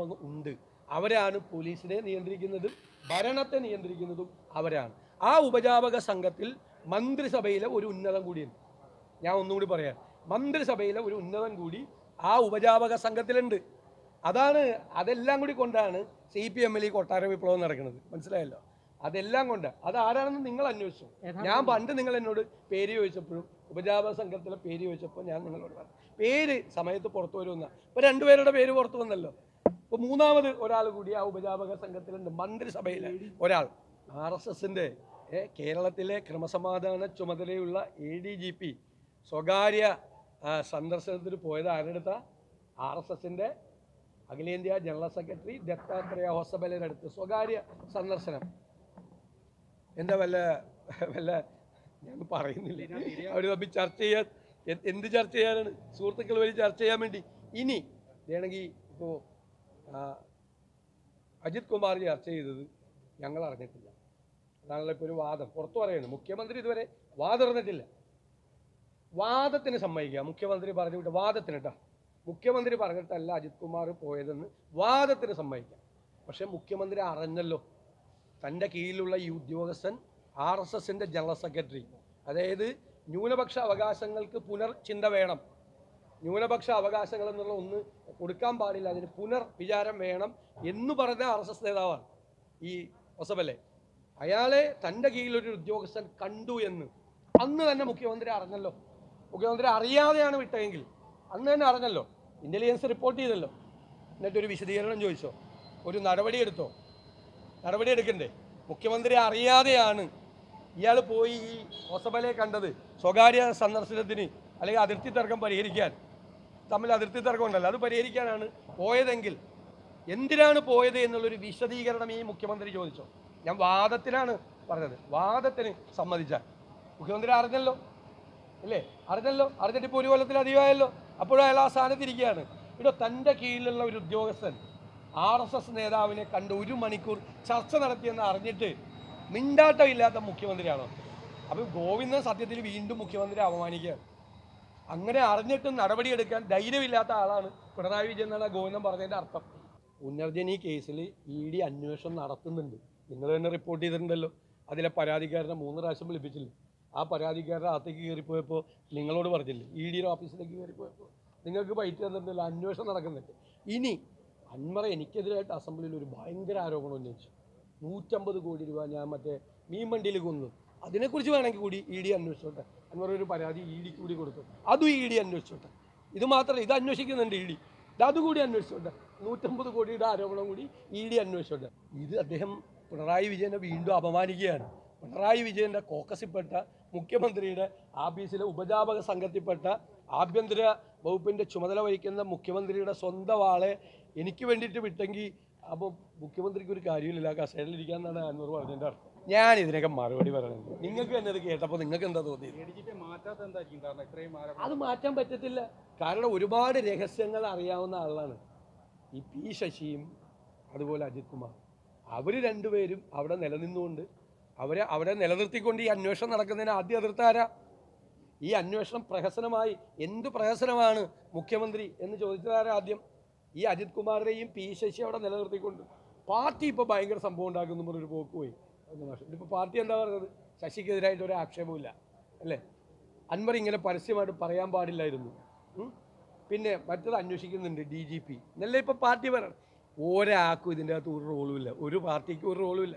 കുടുംബം ഉണ്ട്. അവരാണ് പോലീസിനെ നിയന്ത്രിക്കുന്നതും ഭരണത്തെ നിയന്ത്രിക്കുന്നതും അവരാണ്. ആ ഉപജാപക സംഘത്തിൽ മന്ത്രിസഭയിലെ ഒരു ഉന്നതൻ കൂടിയുണ്ട്. ഞാൻ ഒന്നുകൂടി പറയാം, മന്ത്രിസഭയിലെ ഒരു ഉന്നതൻ കൂടി ആ ഉപജാപക സംഘത്തിലുണ്ട്. അതെല്ലാം കൂടി കൊണ്ടാണ് CPM-ൽ ഈ കൊട്ടാര വിപ്ലവം നടക്കുന്നത്. മനസ്സിലായല്ലോ? അതെല്ലാം കൊണ്ട് അതാരാണെന്ന് നിങ്ങൾ അന്വേഷിച്ചു. ഞാൻ പണ്ട് നിങ്ങൾ എന്നോട് പേര് ചോദിച്ചപ്പോഴും ഉപജാപക സംഘത്തിലെ പേര് ചോദിച്ചപ്പോൾ ഞാൻ നിങ്ങളോട് പറഞ്ഞു പേര് സമയത്ത് പുറത്തു വരുമെന്ന. ഇപ്പോൾ രണ്ടുപേരുടെ പേര് പുറത്തു വന്നല്ലോ. ഇപ്പോൾ മൂന്നാമത് ഒരാൾ കൂടി ആ ഉപജാപക സംഘത്തിലുണ്ട്, മന്ത്രിസഭയിലെ ഒരാൾ. RSSന്റെ കേരളത്തിലെ ക്രമസമാധാന ചുമതലയുള്ള ADGP സ്വകാര്യ സന്ദർശനത്തിന് പോയത് ആരെടുത്ത? RSSന്റെ അഖിലേന്ത്യാ ജനറൽ സെക്രട്ടറി ദത്താത്രേയ ഹൊസബലയുടെ അടുത്ത് സ്വകാര്യ സന്ദർശനം. എന്താ വല്ല ഞാൻ പറയുന്നില്ല, അവർ തമ്മിൽ ചർച്ച ചെയ്യാൻ എന്ത് ചർച്ച ചെയ്യാനാണ്? സുഹൃത്തുക്കൾ വഴി ചർച്ച ചെയ്യാൻ വേണ്ടി. ഇനി വേണമെങ്കിൽ ഇപ്പോൾ അജിത് കുമാർ ചർച്ച ചെയ്തത് ഞങ്ങൾ അറിഞ്ഞിട്ടില്ല. അതാണല്ലോ ഇപ്പോൾ ഒരു വാദം പുറത്തു പറയുന്നത്. മുഖ്യമന്ത്രി ഇതുവരെ വാദിറന്നിട്ടില്ല. വാദത്തിന് സമ്മതിക്കുക, മുഖ്യമന്ത്രി പറഞ്ഞു വിട്ട വാദത്തിന് കേട്ടോ. മുഖ്യമന്ത്രി പറഞ്ഞിട്ടല്ല അജിത് കുമാർ പോയതെന്ന് വാദത്തിന് സമ്മതിക്കാം. പക്ഷേ മുഖ്യമന്ത്രി അറിഞ്ഞല്ലോ. തൻ്റെ കീഴിലുള്ള ഈ ഉദ്യോഗസ്ഥൻ RSSന്റെ ജനറൽ സെക്രട്ടറി, അതായത് ന്യൂനപക്ഷ അവകാശങ്ങൾക്ക് പുനർചിന്ത വേണം. ന്യൂനപക്ഷ അവകാശങ്ങൾ എന്നുള്ള ഒന്ന് കൊടുക്കാൻ പാടില്ല, അതിന് പുനർവിചാരം വേണം എന്ന് പറഞ്ഞ RSS നേതാവാണ് ഈ ഹൊസബലെ. അയാളെ തൻ്റെ കീഴിലൊരു ഉദ്യോഗസ്ഥൻ കണ്ടു എന്ന് അന്ന് തന്നെ മുഖ്യമന്ത്രി അറിഞ്ഞല്ലോ. മുഖ്യമന്ത്രി അറിയാതെയാണ് വിട്ടതെങ്കിൽ അന്ന് തന്നെ അറിഞ്ഞല്ലോ. ഇൻ്റലിജൻസ് റിപ്പോർട്ട് ചെയ്തല്ലോ. എന്നിട്ടൊരു വിശദീകരണം ചോദിച്ചോ? ഒരു നടപടി എടുത്തോ? നടപടി എടുക്കണ്ടേ? മുഖ്യമന്ത്രി അറിയാതെയാണ് ഇയാൾ പോയി ഈ ഹൊസബലെ കണ്ടത്. സ്വകാര്യ സന്ദർശനത്തിന് അല്ലെങ്കിൽ അതിർത്തി തർക്കം പരിഹരിക്കാൻ, തമ്മിൽ അതിർത്തി തർക്കം ഉണ്ടല്ലോ, അത് പരിഹരിക്കാനാണ് പോയതെങ്കിൽ എന്തിനാണ് പോയത് എന്നുള്ളൊരു വിശദീകരണം ഈ മുഖ്യമന്ത്രി ചോദിച്ചോ? ഞാൻ വാദത്തിനാണ് പറഞ്ഞത്. വാദത്തിന് സമ്മതിച്ചാൽ മുഖ്യമന്ത്രി അറിഞ്ഞല്ലോ, അല്ലേ? അറിഞ്ഞിട്ട് ഇപ്പോൾ ഒരു കൊല്ലത്തിലധികമായല്ലോ. അപ്പോഴും അയാൾ ആ സ്ഥാനത്തിരിക്കുകയാണ്. ഇവിടെ തൻ്റെ കീഴിലുള്ള ഒരു ഉദ്യോഗസ്ഥൻ RSS നേതാവിനെ കണ്ട് 1 മണിക്കൂർ ചർച്ച നടത്തിയെന്ന് അറിഞ്ഞിട്ട് മിണ്ടാട്ടമില്ലാത്ത മുഖ്യമന്ത്രിയാണോ? അപ്പോൾ ഗോവിന്ദൻ സത്യത്തിൽ വീണ്ടും മുഖ്യമന്ത്രി അപമാനിക്കുകയാണ്. അങ്ങനെ അറിഞ്ഞിട്ടും നടപടിയെടുക്കാൻ ധൈര്യമില്ലാത്ത ആളാണ് പിണറായി വിജയൻ എന്നാണ് ഗോവിന്ദൻ പറഞ്ഞതിൻ്റെ അർത്ഥം. പുനർജനി കേസിൽ ED അന്വേഷണം നടത്തുന്നുണ്ട്. നിങ്ങൾ തന്നെ റിപ്പോർട്ട് ചെയ്തിട്ടുണ്ടല്ലോ. അതിലെ പരാതിക്കാരനെ 3 പ്രാവശ്യം വിളിപ്പിച്ചില്ലേ? ആ പരാതിക്കാരൻ്റെ അകത്തേക്ക് കയറിപ്പോയപ്പോൾ നിങ്ങളോട് പറഞ്ഞില്ലേ? EDയുടെ ഓഫീസിലേക്ക് കയറിപ്പോയപ്പോൾ നിങ്ങൾക്ക് പൈറ്റ് തന്നിട്ടുണ്ടല്ലോ. അന്വേഷണം നടക്കുന്നുണ്ട്. ഇനി അൻവർ എനിക്കെതിരായിട്ട് അസംബ്ലിയിൽ ഒരു ഭയങ്കര ആരോപണം ഉന്നയിച്ചു. 150 കോടി രൂപ ഞാൻ മറ്റേ മീൻവണ്ടിയിൽ കൊന്നു. അതിനെക്കുറിച്ച് വേണമെങ്കിൽ കൂടി ED അന്വേഷിച്ചോട്ടെ. അൻവർ ഒരു പരാതി EDക്ക് കൂടി കൊടുത്തു. അതും ED അന്വേഷിച്ചോട്ടെ. ഇത് മാത്രമല്ല, ഇത് അന്വേഷിക്കുന്നുണ്ട് ED. അതുകൂടി അന്വേഷിച്ചോട്ടെ. 150 കോടിയുടെ ആരോപണം കൂടി ED അന്വേഷിച്ചോട്ടെ. ഇത് അദ്ദേഹം പിണറായി വിജയനെ വീണ്ടും അപമാനിക്കുകയാണ്. പിണറായി വിജയൻ്റെ കോക്കസിൽപ്പെട്ട മുഖ്യമന്ത്രിയുടെ ആഫീസിലെ ഉപജാപക സംഘത്തിൽപ്പെട്ട ആഭ്യന്തര വകുപ്പിൻ്റെ ചുമതല വഹിക്കുന്ന മുഖ്യമന്ത്രിയുടെ സ്വന്തം ആളെ എനിക്ക് വേണ്ടിയിട്ട് വിട്ടെങ്കിൽ അപ്പോൾ മുഖ്യമന്ത്രിക്ക് ഒരു കാര്യമില്ല, കസേരയിലിരിക്കാന്നാണ് അൻവർ പറഞ്ഞതിൻ്റെ അർത്ഥം. ഞാൻ ഇതിനൊക്കെ മറുപടി പറയുന്നത്. നിങ്ങൾക്ക് തന്നെ ഇത് കേട്ടപ്പോൾ നിങ്ങൾക്ക് എന്താ തോന്നിയത്? അത് മാറ്റാൻ പറ്റത്തില്ല. കാരണം ഒരുപാട് രഹസ്യങ്ങൾ അറിയാവുന്ന ആളാണ് ഈ P ശശിയും അതുപോലെ അജിത് കുമാർ. അവർ രണ്ടുപേരും അവിടെ നിലനിന്നുകൊണ്ട് അവിടെ നിലനിർത്തിക്കൊണ്ട് ഈ അന്വേഷണം നടക്കുന്നതിന് ആദ്യം എതിർത്താരാ? ഈ അന്വേഷണം പ്രഹസനമായി, എന്ത് പ്രഹസനമാണ് മുഖ്യമന്ത്രി എന്ന് ചോദിച്ചതാരാ ആദ്യം? ഈ അജിത് കുമാറിനെയും P ശശി അവിടെ നിലനിർത്തിക്കൊണ്ട് പാർട്ടി ഇപ്പോൾ ഭയങ്കര സംഭവം ഉണ്ടാക്കുന്നു പറഞ്ഞൊരു പോക്ക് പോയി. ഇപ്പോൾ പാർട്ടി എന്താ പറയുന്നത്? ശശിക്കെതിരായിട്ട് ഒരു ആക്ഷേപമില്ല, അല്ലേ? അൻവർ ഇങ്ങനെ പരസ്യമായിട്ട് പറയാൻ പാടില്ലായിരുന്നു. പിന്നെ മറ്റത് അന്വേഷിക്കുന്നുണ്ട് DGP എന്നല്ലേ ഇപ്പോൾ പാർട്ടി പറയണം. ഒരാൾക്കും ഇതിൻ്റെ അകത്ത് ഒരു റോളുമില്ല, ഒരു പാർട്ടിക്കും ഒരു റോളുമില്ല.